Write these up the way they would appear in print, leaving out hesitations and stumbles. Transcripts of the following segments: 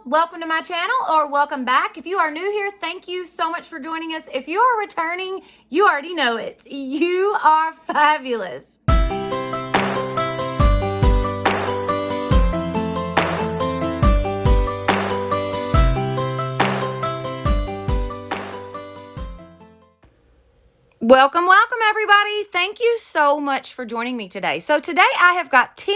welcome to my channel, or welcome back. If you are new here, thank you so much for joining us. If you are returning, you already know it. You are fabulous. Welcome everybody. Thank you so much for joining me today. So today I have got 10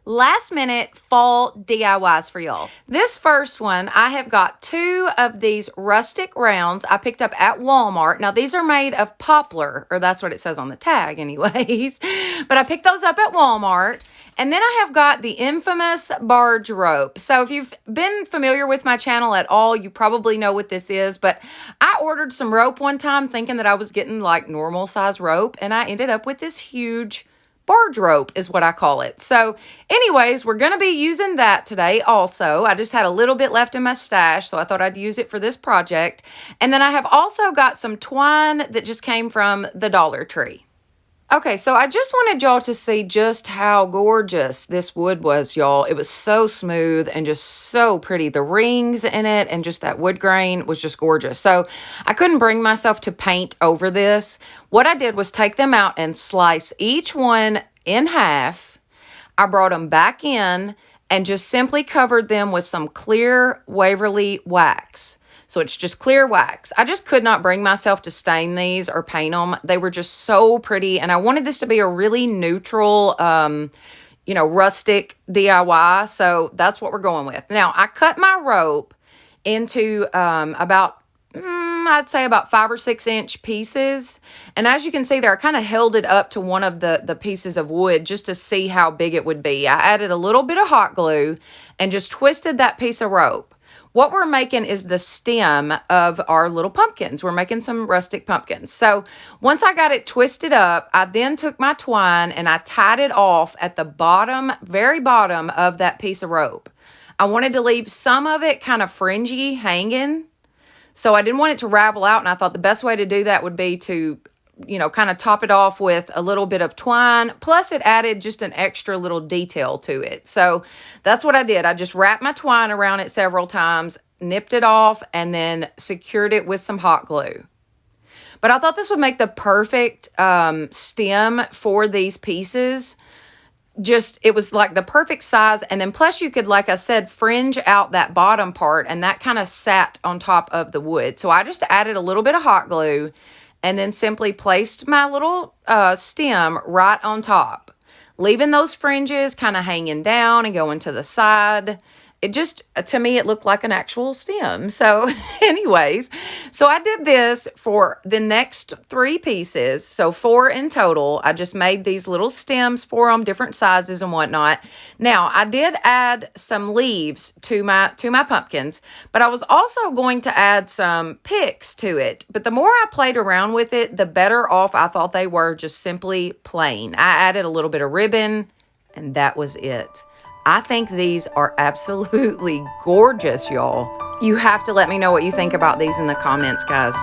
last minute fall DIYs for y'all. This first one, I have got 2 of these rustic rounds I picked up at Walmart. Now these are made of poplar, or that's what it says on the tag anyways. But I picked those up at Walmart. And then I have got the infamous barge rope. So if you've been familiar with my channel at all, you probably know what this is. But I ordered some rope one time thinking that I was getting like normal size rope. And I ended up with this huge barge rope is what I call it. So anyways, we're going to be using that today also. I just had a little bit left in my stash, so I thought I'd use it for this project. And then I have also got some twine that just came from the Dollar Tree. Okay, so I just wanted y'all to see just how gorgeous this wood was, y'all. It was so smooth and just so pretty. The rings in it and just that wood grain was just gorgeous. So I couldn't bring myself to paint over this. What I did was take them out and slice each one in half. I brought them back in and just simply covered them with some clear Waverly wax. So it's just clear wax. I just could not bring myself to stain these or paint them. They were just so pretty. And I wanted this to be a really neutral, rustic DIY. So that's what we're going with. Now, I cut my rope into I'd say about 5 or 6 inch pieces. And as you can see there, I kind of held it up to one of the pieces of wood just to see how big it would be. I added a little bit of hot glue and just twisted that piece of rope. What we're making is the stem of our little pumpkins. We're making some rustic pumpkins. So once I got it twisted up, I then took my twine and I tied it off at the bottom, very bottom of that piece of rope. I wanted to leave some of it kind of fringy hanging. So I didn't want it to ravel out, and I thought the best way to do that would be to kind of top it off with a little bit of twine. Plus it added just an extra little detail to it. So that's what I did. I just wrapped my twine around it several times, nipped it off, and then secured it with some hot glue. But I thought this would make the perfect stem for these pieces. It was like the perfect size. And then plus you could, like I said, fringe out that bottom part, and that kind of sat on top of the wood. So I just added a little bit of hot glue and then simply placed my little stem right on top, leaving those fringes kind of hanging down and going to the side. It just, to me, it looked like an actual stem. So anyways, so I did this for the next 3 pieces. So 4 in total. I just made these little stems for them, different sizes and whatnot. Now, I did add some leaves to my pumpkins, but I was also going to add some picks to it. But the more I played around with it, the better off I thought they were just simply plain. I added a little bit of ribbon, and that was it. I think these are absolutely gorgeous, y'all. You have to let me know what you think about these in the comments, guys.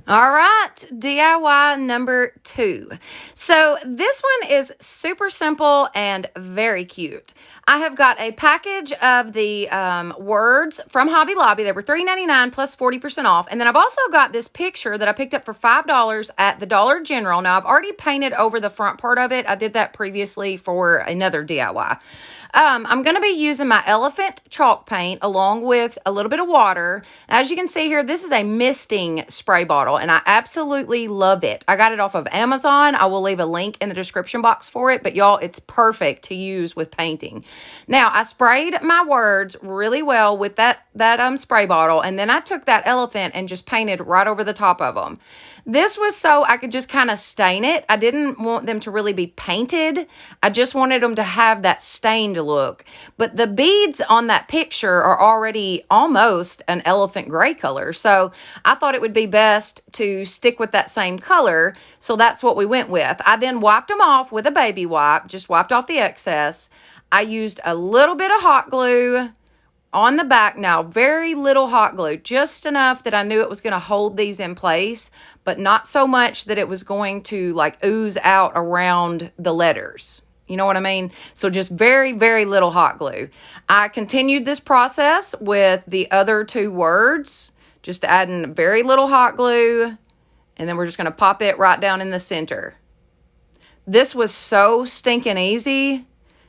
All right, DIY number 2. So this one is super simple and very cute. I have got a package of the words from Hobby Lobby. They were $3.99 plus 40% off. And then I've also got this picture that I picked up for $5 at the Dollar General. Now, I've already painted over the front part of it. I did that previously for another DIY. I'm going to be using my elephant chalk paint along with a little bit of water. As you can see here, this is a misting spray bottle, and I absolutely love it. I got it off of Amazon. I will leave a link in the description box for it, but y'all, it's perfect to use with painting. Now, I sprayed my words really well with that spray bottle, and then I took that elephant and just painted right over the top of them. This was so I could just kind of stain it. I didn't want them to really be painted. I just wanted them to have that stained look. But the beads on that picture are already almost an elephant gray color. So I thought it would be best to stick with that same color. So that's what we went with. I then wiped them off with a baby wipe, just wiped off the excess. I used a little bit of hot glue on the back. Now, very little hot glue, just enough that I knew it was going to hold these in place, but not so much that it was going to like ooze out around the letters. You know what I mean? So just very, very little hot glue. I continued this process with the other two words, just adding very little hot glue, and then we're just going to pop it right down in the center. This was so stinking easy,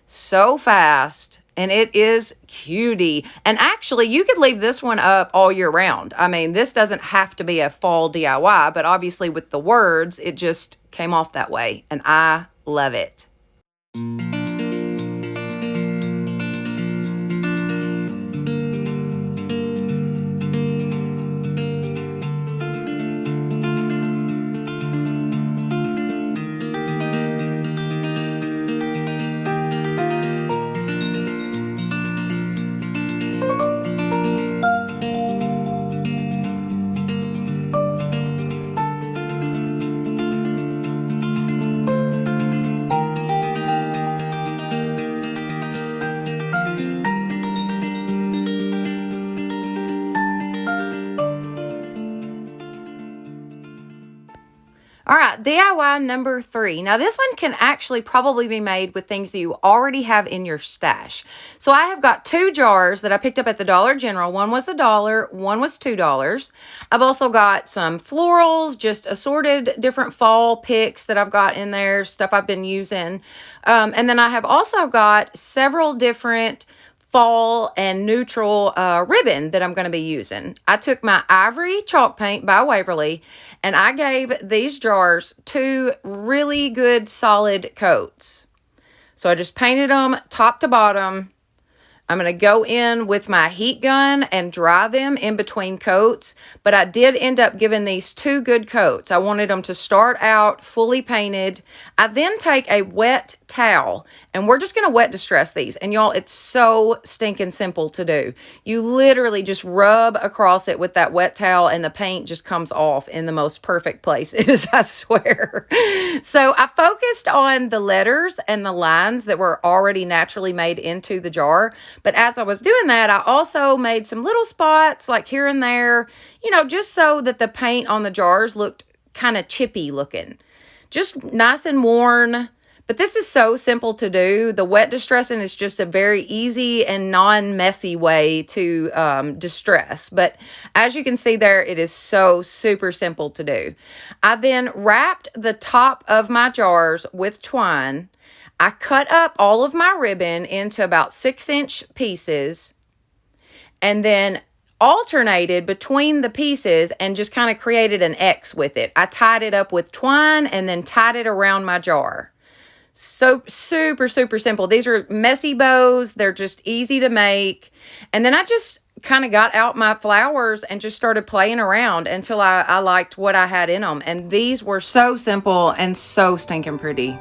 so fast. And it is cutie. And actually, you could leave this one up all year round. I mean, this doesn't have to be a fall DIY, but obviously with the words, it just came off that way. And I love it. All right, DIY number 3. Now, this one can actually probably be made with things that you already have in your stash. So I have got 2 jars that I picked up at the Dollar General. One was $1, one was $2. I've also got some florals, just assorted different fall picks that I've got in there, stuff I've been using. And then I have also got several different fall and neutral ribbon that I'm going to be using. I took my Ivory chalk paint by Waverly and I gave these jars 2 really good solid coats. So I just painted them top to bottom. I'm going to go in with my heat gun and dry them in between coats, but I did end up giving these 2 good coats. I wanted them to start out fully painted. I then take a wet towel and we're just going to wet distress these. And y'all, it's so stinking simple to do. You literally just rub across it with that wet towel and the paint just comes off in the most perfect places, I swear. So I focused on the letters and the lines that were already naturally made into the jar. But as I was doing that, I also made some little spots like here and there, you know, just so that the paint on the jars looked kind of chippy looking. Just nice and worn. But this is so simple to do. The wet distressing is just a very easy and non-messy way to distress. But as you can see there, it is so super simple to do. I then wrapped the top of my jars with twine. I cut up all of my ribbon into about 6-inch pieces and then alternated between the pieces and just kind of created an X with it. I tied it up with twine and then tied it around my jar. So super, super simple. These are messy bows. They're just easy to make. And then I just kind of got out my flowers and just started playing around until I liked what I had in them. And these were so simple and so stinking pretty.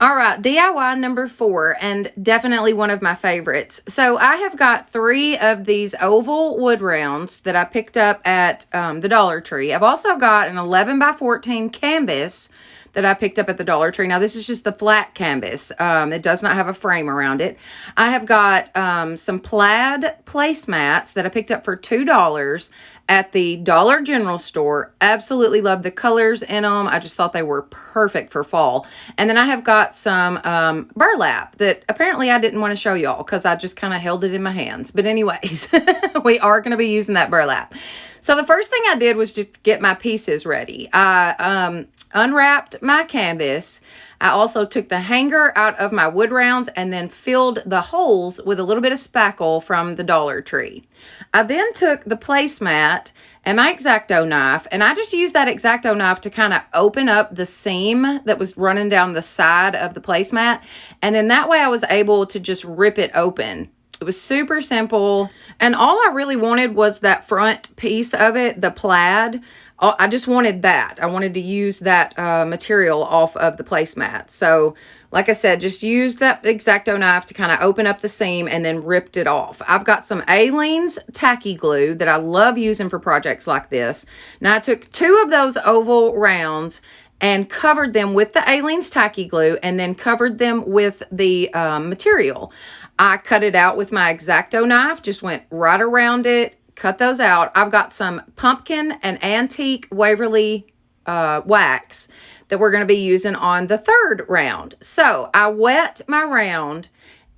All right, DIY number 4, and definitely one of my favorites. So I have got 3 of these oval wood rounds that I picked up at the Dollar Tree. I've also got an 11 by 14 canvas that I picked up at the Dollar Tree. Now, this is just the flat canvas. It does not have a frame around it. I have got some plaid placemats that I picked up for $2 at the Dollar General store. Absolutely love the colors in them. I just thought they were perfect for fall. And then I have got some burlap that apparently I didn't want to show y'all because I just kind of held it in my hands. But anyways, we are going to be using that burlap. So the first thing I did was just get my pieces ready. I unwrapped my canvas. I also took the hanger out of my wood rounds and then filled the holes with a little bit of spackle from the Dollar Tree. I then took the placemat and my X-Acto knife, and I just used that X-Acto knife to kind of open up the seam that was running down the side of the placemat. And then that way I was able to just rip it open. It was super simple. And all I really wanted was that front piece of it, the plaid. I just wanted that. I wanted to use that material off of the placemat. So, like I said, just used that X-Acto knife to kind of open up the seam and then ripped it off. I've got some Aleene's tacky glue that I love using for projects like this. Now, I took 2 of those oval rounds and covered them with the Aleene's tacky glue and then covered them with the material. I cut it out with my X-Acto knife, just went right around it, cut those out. I've got some pumpkin and antique Waverly wax that we're going to be using on the 3rd round. So I wet my round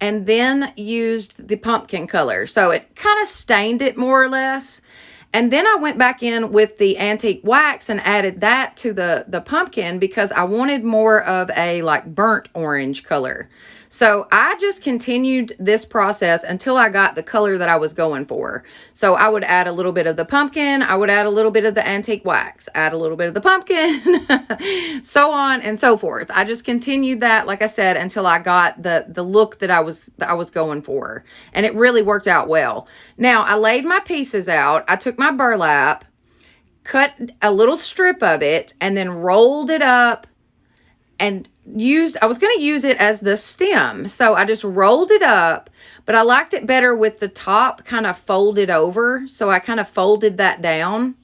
and then used the pumpkin color. So it kind of stained it more or less. And then I went back in with the antique wax and added that to the pumpkin because I wanted more of a like burnt orange color. So I just continued this process until I got the color that I was going for. So I would add a little bit of the pumpkin, I would add a little bit of the antique wax, add a little bit of the pumpkin, so on and so forth. I just continued that, like I said, until I got the look that I was going for. And it really worked out well. Now, I laid my pieces out. I took my burlap, cut a little strip of it, and then rolled it up and I was going to use it as the stem. So I just rolled it up, but I liked it better with the top kind of folded over. So I kind of folded that down.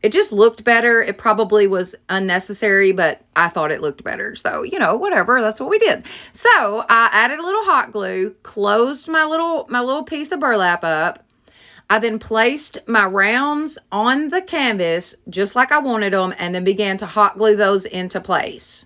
It just looked better. It probably was unnecessary, but I thought it looked better. So, you know, whatever, that's what we did. So I added a little hot glue, closed my little piece of burlap up. I then placed my rounds on the canvas just like I wanted them and then began to hot glue those into place.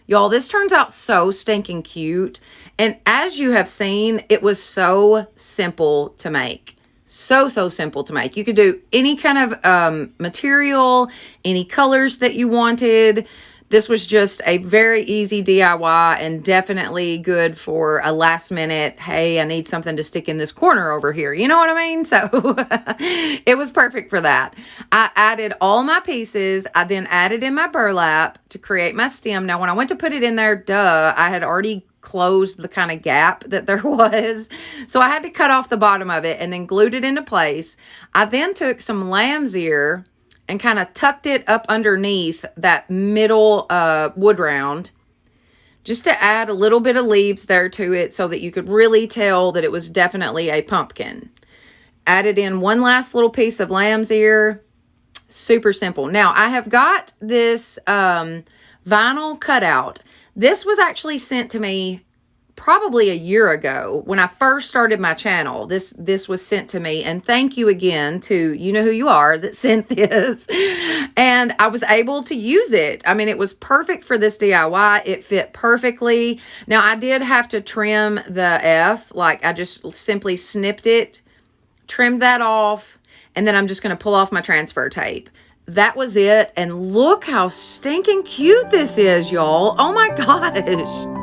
Y'all, this turns out so stinking cute. And as you have seen, it was so simple to make. So simple to make. You could do any kind of material, any colors that you wanted. This was just a very easy DIY and definitely good for a last minute, hey, I need something to stick in this corner over here. You know what I mean? So it was perfect for that. I added all my pieces. I then added in my burlap to create my stem. Now, when I went to put it in there, I had already closed the kind of gap that there was. So I had to cut off the bottom of it and then glued it into place. I then took some lamb's ear and kind of tucked it up underneath that middle wood round just to add a little bit of leaves there to it so that you could really tell that it was definitely a pumpkin. Added in one last little piece of lamb's ear. Super simple. Now, I have got this vinyl cutout. This was actually sent to me probably a year ago when I first started my channel. This was sent to me, and thank you again to you know who you are that sent this. And I was able to use it. I mean, it was perfect for this DIY. It fit perfectly. Now, I did have to trim the F. Like, I just simply snipped it, trimmed that off, and then I'm just going to pull off my transfer tape. That was it. And look how stinking cute this is, y'all. Oh my gosh.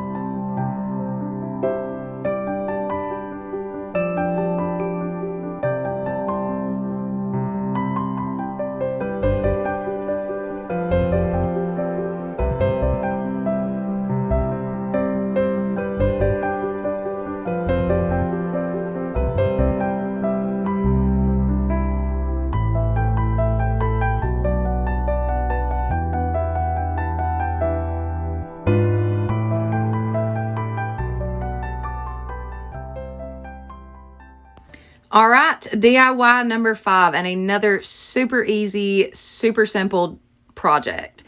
All right, DIY number 5 and another super easy, super simple project.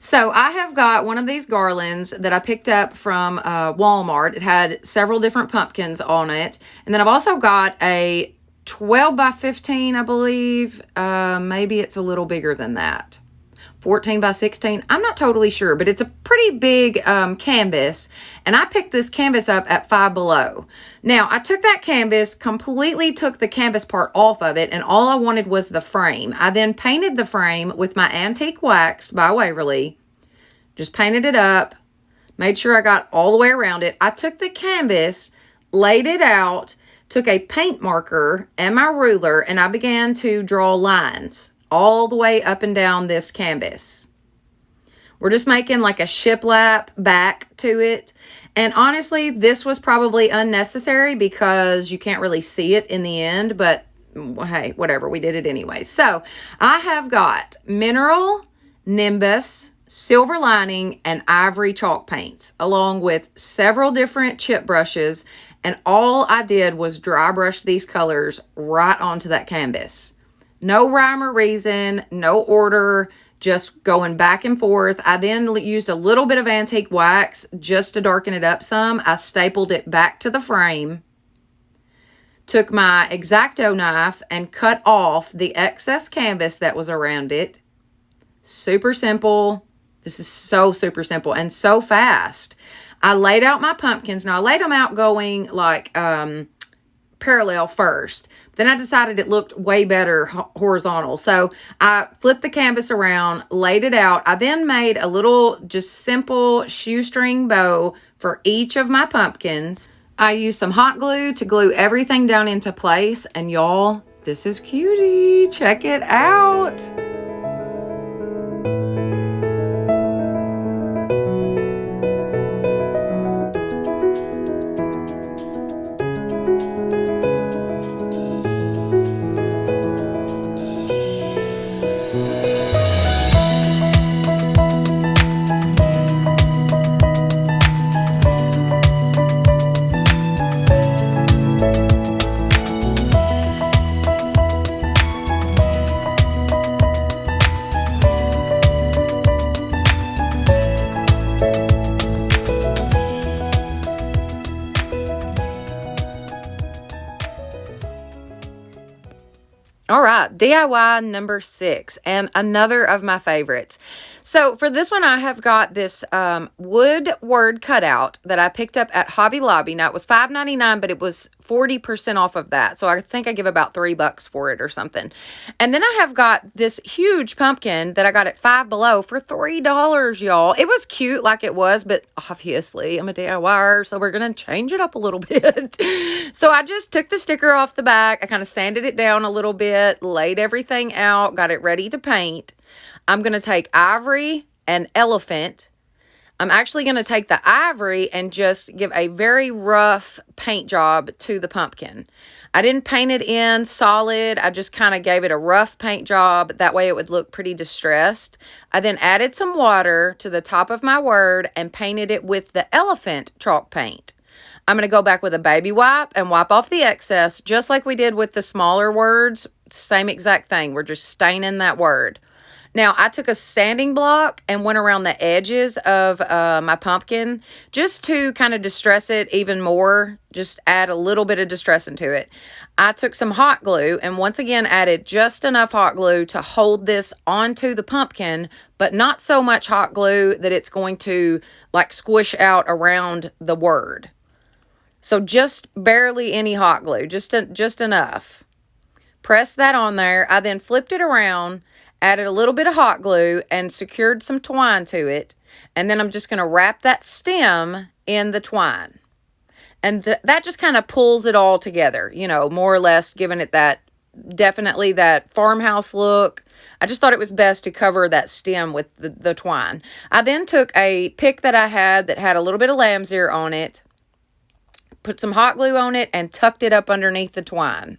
So I have got one of these garlands that I picked up from Walmart. It had several different pumpkins on it. And then I've also got a 12 by 15, I believe. Maybe it's a little bigger than that. 14 by 16. I'm not totally sure, but it's a pretty big canvas. And I picked this canvas up at Five Below. Now, I took that canvas, completely took the canvas part off of it, and all I wanted was the frame. I then painted the frame with my antique wax by Waverly. Just painted it up, made sure I got all the way around it. I took the canvas, laid it out, took a paint marker and my ruler, and I began to draw lines all the way up and down this canvas. We're just making like a shiplap back to it. And honestly, this was probably unnecessary because you can't really see it in the end, but hey, whatever, we did it anyway. So I have got mineral, nimbus, silver lining, and ivory chalk paints, along with several different chip brushes. And all I did was dry brush these colors right onto that canvas. No rhyme or reason, no order, just going back and forth. I then used a little bit of antique wax just to darken it up some. I stapled it back to the frame, took my X-Acto knife and cut off the excess canvas that was around it. Super simple. This is so super simple and so fast. I laid out my pumpkins. Now, I laid them out going like parallel first. Then I decided it looked way better horizontal. So I flipped the canvas around, laid it out. I then made a little just simple shoestring bow for each of my pumpkins. I used some hot glue to glue everything down into place. And y'all, this is cutie. Check it out. All right, DIY number 6, and another of my favorites. So for this one, I have got this wood word cutout that I picked up at Hobby Lobby. Now, it was $5.99, but it was 40% off of that. So I think I give about $3 for it or something. And then I have got this huge pumpkin that I got at Five Below for $3, y'all. It was cute like it was, but obviously I'm a DIYer, so we're going to change it up a little bit. So I just took the sticker off the back. I kind of sanded it down a little bit, laid everything out, got it ready to paint. I'm going to take ivory and elephant. I'm actually going to take the ivory and just give a very rough paint job to the pumpkin. I didn't paint it in solid. I just kind of gave it a rough paint job. That way it would look pretty distressed. I then added some water to the top of my word and painted it with the elephant chalk paint. I'm going to go back with a baby wipe and wipe off the excess, just like we did with the smaller words. Same exact thing. We're just staining that word. Now, I took a sanding block and went around the edges of my pumpkin just to kind of distress it even more, just add a little bit of distress into it. I took some hot glue and once again added just enough hot glue to hold this onto the pumpkin, but not so much hot glue that it's going to like squish out around the word. So just barely any hot glue, just enough. Pressed that on there. I then flipped it around, added a little bit of hot glue, and secured some twine to it. And then I'm just going to wrap that stem in the twine. And that just kind of pulls it all together, you know, more or less giving it that, definitely that farmhouse look. I just thought it was best to cover that stem with the twine. I then took a pick that I had that had a little bit of lamb's ear on it, put some hot glue on it, and tucked it up underneath the twine.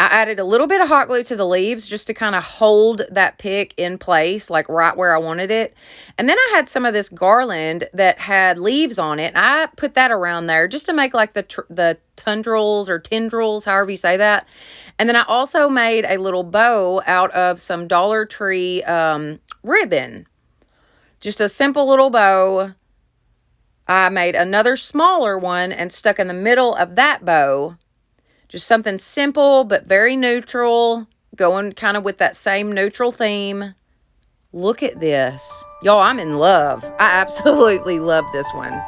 I added a little bit of hot glue to the leaves just to kind of hold that pick in place, like right where I wanted it. And then I had some of this garland that had leaves on it. And I put that around there just to make like the tendrils or tendrils, however you say that. And then I also made a little bow out of some Dollar Tree ribbon. Just a simple little bow. I made another smaller one and stuck in the middle of that bow. Just something simple but very neutral, going kind of with that same neutral theme. Look at this. Y'all, I'm in love. I absolutely love this one.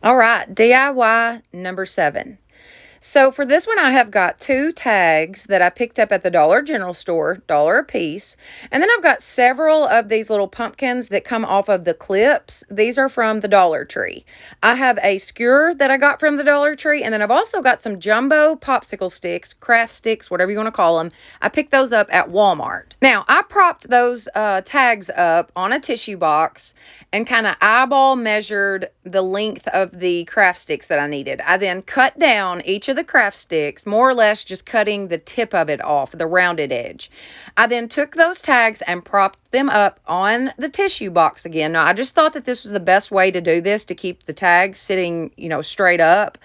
All right, DIY number 7. So for this one, I have got 2 tags that I picked up at the Dollar General store, $1 a piece. And then I've got several of these little pumpkins that come off of the clips. These are from the Dollar Tree. I have a skewer that I got from the Dollar Tree, and then I've also got some jumbo popsicle sticks, craft sticks, whatever you want to call them. I picked those up at Walmart. Now, I propped those tags up on a tissue box and kind of eyeball measured the length of the craft sticks that I needed. I then cut down each of the craft sticks, more or less just cutting the tip of it off, the rounded edge. I then took those tags and propped them up on the tissue box again. Now, I just thought that this was the best way to do this to keep the tags sitting, straight up.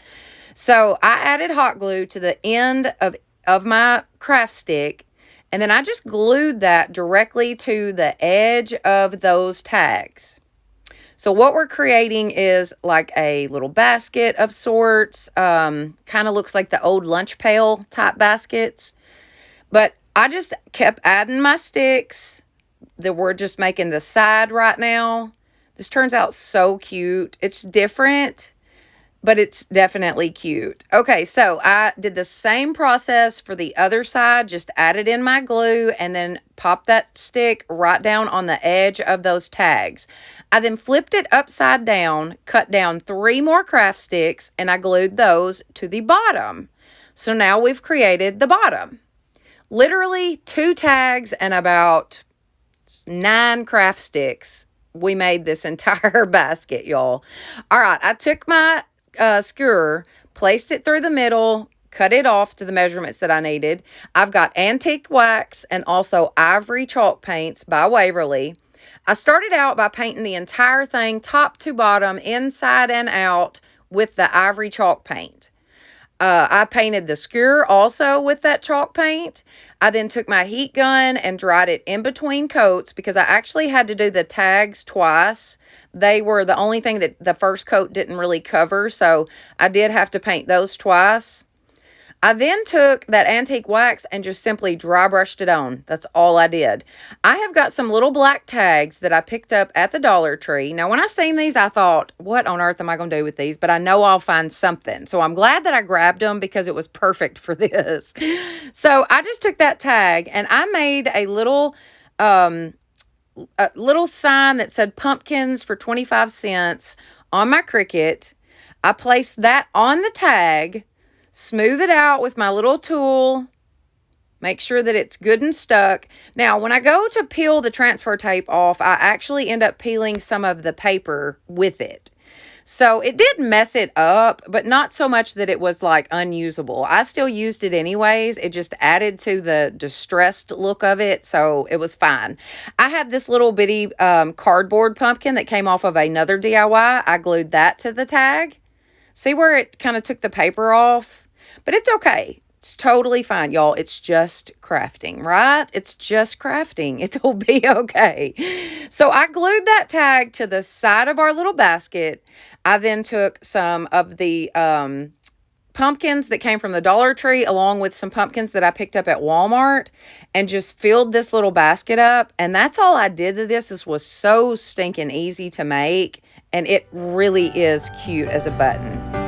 So I added hot glue to the end of my craft stick, and then I just glued that directly to the edge of those tags. So what we're creating is like a little basket of sorts. Kind of looks like the old lunch pail type baskets. But I just kept adding my sticks that we're just making the side right now. This turns out so cute. It's different, but it's definitely cute. Okay, so I did the same process for the other side. Just added in my glue and then popped that stick right down on the edge of those tags. I then flipped it upside down, cut down 3 more craft sticks, and I glued those to the bottom. So now we've created the bottom. Literally 2 tags and about 9 craft sticks. We made this entire basket, y'all. All right, I took my skewer, placed it through the middle, cut it off to the measurements that I needed. I've got antique wax and also ivory chalk paints by Waverly. I started out by painting the entire thing top to bottom, inside and out, with the ivory chalk paint. I painted the skewer also with that chalk paint. I then took my heat gun and dried it in between coats because I actually had to do the tags twice. They were the only thing that the first coat didn't really cover, so I did have to paint those twice. I then took that antique wax and just simply dry brushed it on. That's all I did. I have got some little black tags that I picked up at the Dollar Tree. Now, when I seen these, I thought, what on earth am I going to do with these? But I know I'll find something. So I'm glad that I grabbed them because it was perfect for this. So I just took that tag and I made a little sign that said pumpkins for 25 cents on my Cricut. I placed that on the tag, smooth it out with my little tool, make sure that it's good and stuck. Now, when I go to peel the transfer tape off, I actually end up peeling some of the paper with it. So it did mess it up, but not so much that it was like unusable. I still used it anyways. It just added to the distressed look of it, so it was fine. I had this little bitty cardboard pumpkin that came off of another DIY. I glued that to the tag. See where it kind of took the paper off? But it's okay. It's totally fine, y'all. It's just crafting, right? It's just crafting. It'll be okay. So I glued that tag to the side of our little basket. I then took some of the pumpkins that came from the Dollar Tree along with some pumpkins that I picked up at Walmart and just filled this little basket up. And that's all I did to this. This was so stinking easy to make. And it really is cute as a button.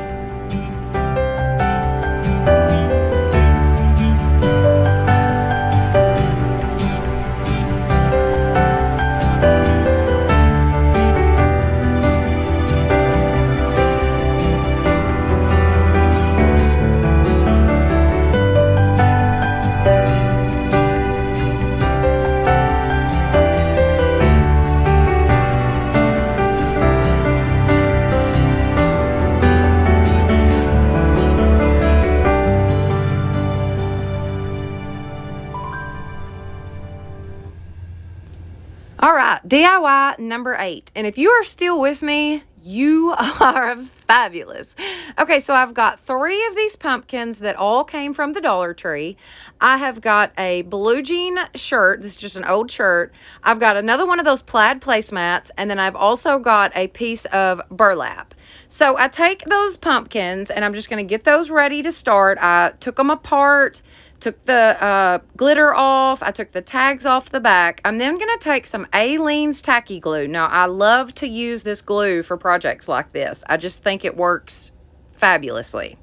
DIY number 8. And if you are still with me, you are fabulous. Okay, so I've got 3 of these pumpkins that all came from the Dollar Tree. I have got a blue jean shirt. This is just an old shirt. I've got another one of those plaid placemats, and then I've also got a piece of burlap. So I take those pumpkins, and I'm just going to get those ready to start. I took them apart, took the glitter off. I took the tags off the back. I'm then going to take some Aleene's tacky glue. Now, I love to use this glue for projects like this. I just think it works fabulously.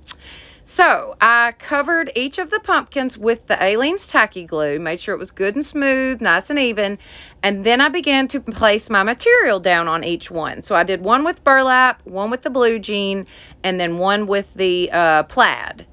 So, I covered each of the pumpkins with the Aleene's tacky glue, made sure it was good and smooth, nice and even, and then I began to place my material down on each one. So, I did one with burlap, one with the blue jean, and then one with the plaid.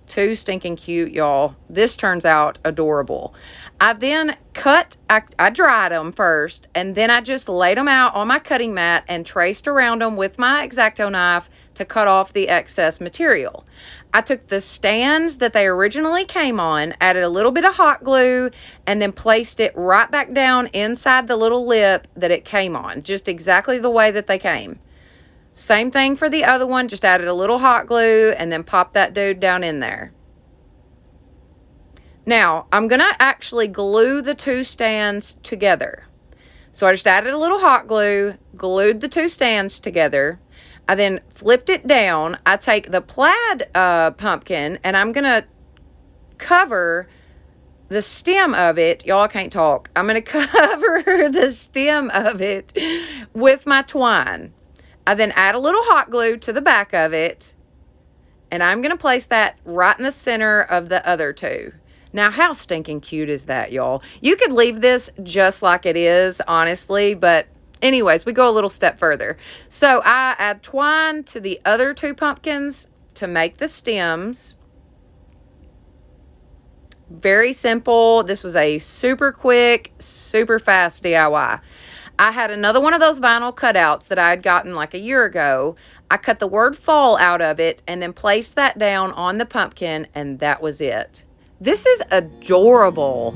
Too stinking cute, y'all. This turns out adorable. I then I dried them first, and then I just laid them out on my cutting mat and traced around them with my X-Acto knife to cut off the excess material. I took the stands that they originally came on, added a little bit of hot glue, and then placed it right back down inside the little lip that it came on, just exactly the way that they came. Same thing for the other one, just added a little hot glue and then popped that dude down in there. Now, I'm going to actually glue the 2 stands together. So I just added a little hot glue, glued the 2 stands together. I then flipped it down. I take the plaid pumpkin and I'm going to cover the stem of it. Y'all, I can't talk. I'm going to cover the stem of it with my twine. I then add a little hot glue to the back of it, and I'm going to place that right in the center of the other 2. Now, how stinking cute is that, y'all? You could leave this just like it is, honestly, but anyways, we go a little step further. So I add twine to the other 2 pumpkins to make the stems. Very simple. This was a super quick, super fast DIY. I had another one of those vinyl cutouts that I had gotten like a year ago. I cut the word fall out of it and then placed that down on the pumpkin, and that was it. This is adorable.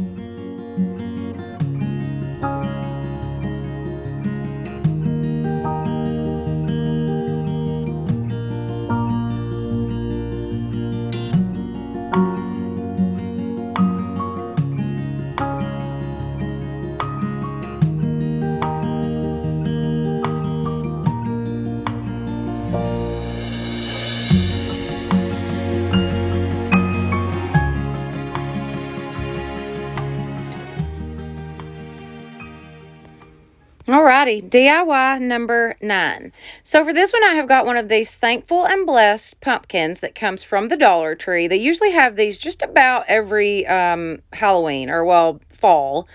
Alrighty, DIY number 9. So for this one, I have got one of these Thankful and Blessed pumpkins that comes from the Dollar Tree. They usually have these just about every Halloween or, well, fall.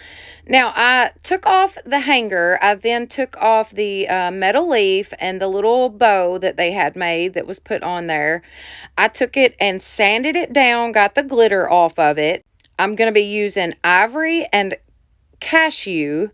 Now, I took off the hanger. I then took off the metal leaf and the little bow that they had made that was put on there. I took it and sanded it down, got the glitter off of it. I'm going to be using ivory and cashew.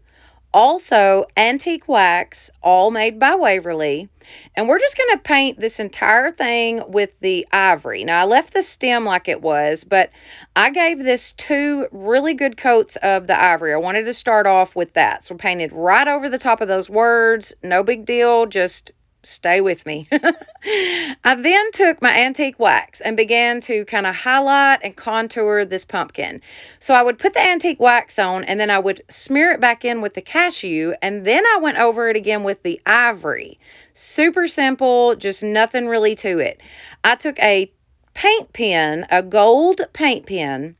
Also, antique wax, all made by Waverly. And we're just going to paint this entire thing with the ivory. Now, I left the stem like it was, but I gave this 2 really good coats of the ivory. I wanted to start off with that. So, painted right over the top of those words. No big deal, just stay with me. I then took my antique wax and began to kind of highlight and contour this pumpkin. So I would put the antique wax on, and then I would smear it back in with the cashew, and then I went over it again with the ivory. Super simple, just nothing really to it. I took a paint pen, a gold paint pen,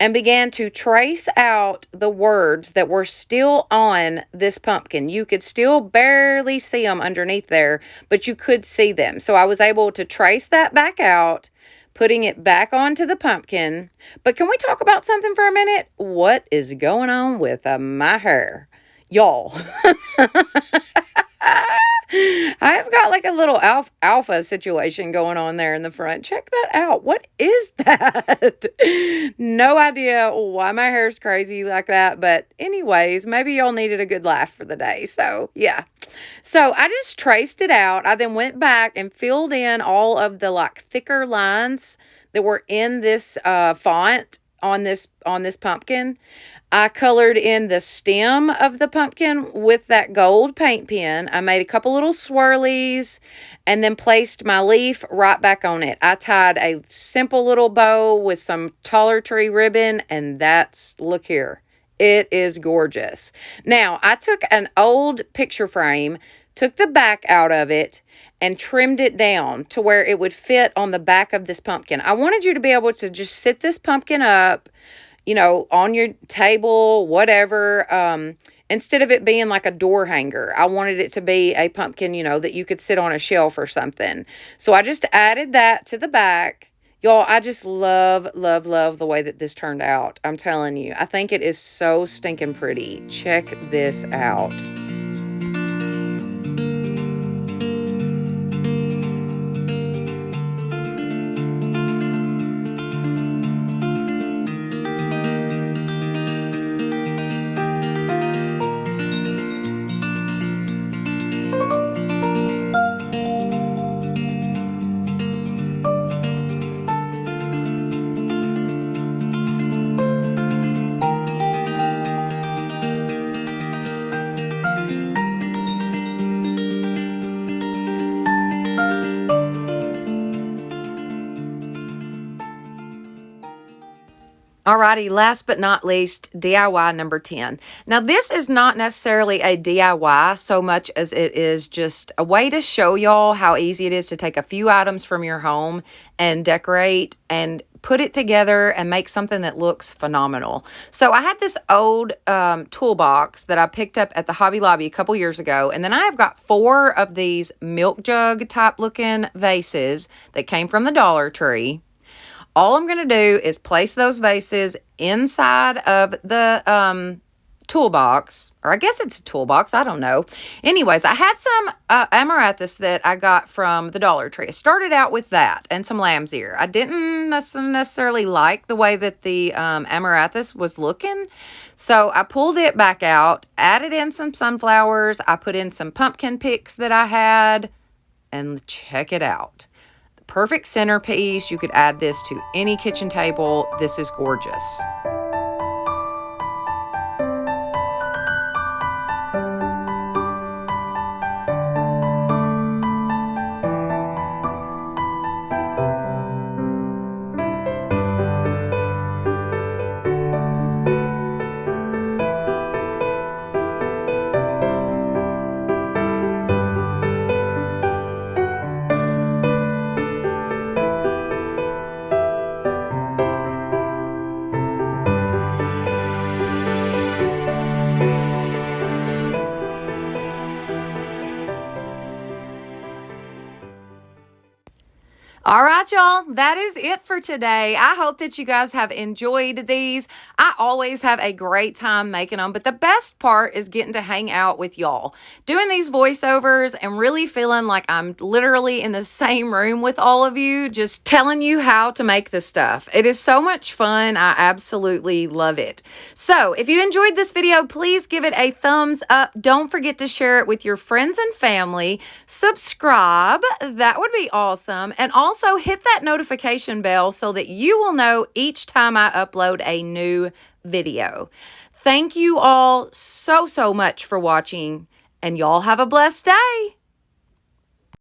and began to trace out the words that were still on this pumpkin. You could still barely see them underneath there, but you could see them. So I was able to trace that back out, putting it back onto the pumpkin. But can we talk about something for a minute? What is going on with my hair? Y'all. I've got like a little alpha situation going on there in the front. Check that out. What is that? No idea why my hair's crazy like that. But anyways, maybe y'all needed a good laugh for the day. So yeah. So I just traced it out. I then went back and filled in all of the like thicker lines that were in this font on this pumpkin. I colored in the stem of the pumpkin with that gold paint pen. I made a couple little swirlies and then placed my leaf right back on it. I tied a simple little bow with some taller tree ribbon, and that's, look here. It is gorgeous. Now, I took an old picture frame, took the back out of it, and trimmed it down to where it would fit on the back of this pumpkin. I wanted you to be able to just sit this pumpkin up, you know, on your table, whatever, instead of it being like a door hanger. I wanted it to be a pumpkin, you know, that you could sit on a shelf or something. So I just added that to the back. Y'all, I just love, love, love the way that this turned out. I'm telling you, I think it is so stinking pretty. Check this out. Alrighty, last but not least, DIY number 10. Now, this is not necessarily a DIY so much as it is just a way to show y'all how easy it is to take a few items from your home and decorate and put it together and make something that looks phenomenal. So I had this old toolbox that I picked up at the Hobby Lobby a couple years ago, and then I have got 4 of these milk jug type looking vases that came from the Dollar Tree. All I'm going to do is place those vases inside of the toolbox, or I guess it's a toolbox, I don't know. Anyways, I had some amaranthus that I got from the Dollar Tree. I started out with that and some lamb's ear. I didn't necessarily like the way that the amaranthus was looking, so I pulled it back out, added in some sunflowers. I put in some pumpkin picks that I had, and check it out. Perfect centerpiece. You could add this to any kitchen table. This is gorgeous. All right, y'all, that is it for today. I hope that you guys have enjoyed these. I always have a great time making them, but the best part is getting to hang out with y'all, doing these voiceovers and really feeling like I'm literally in the same room with all of you, just telling you how to make this stuff. It is so much fun. I absolutely love it. So if you enjoyed this video, please give it a thumbs up. Don't forget to share it with your friends and family. Subscribe. That would be awesome. And also hit that notification bell so that you will know each time I upload a new video. Thank you all so much for watching, and y'all have a blessed day.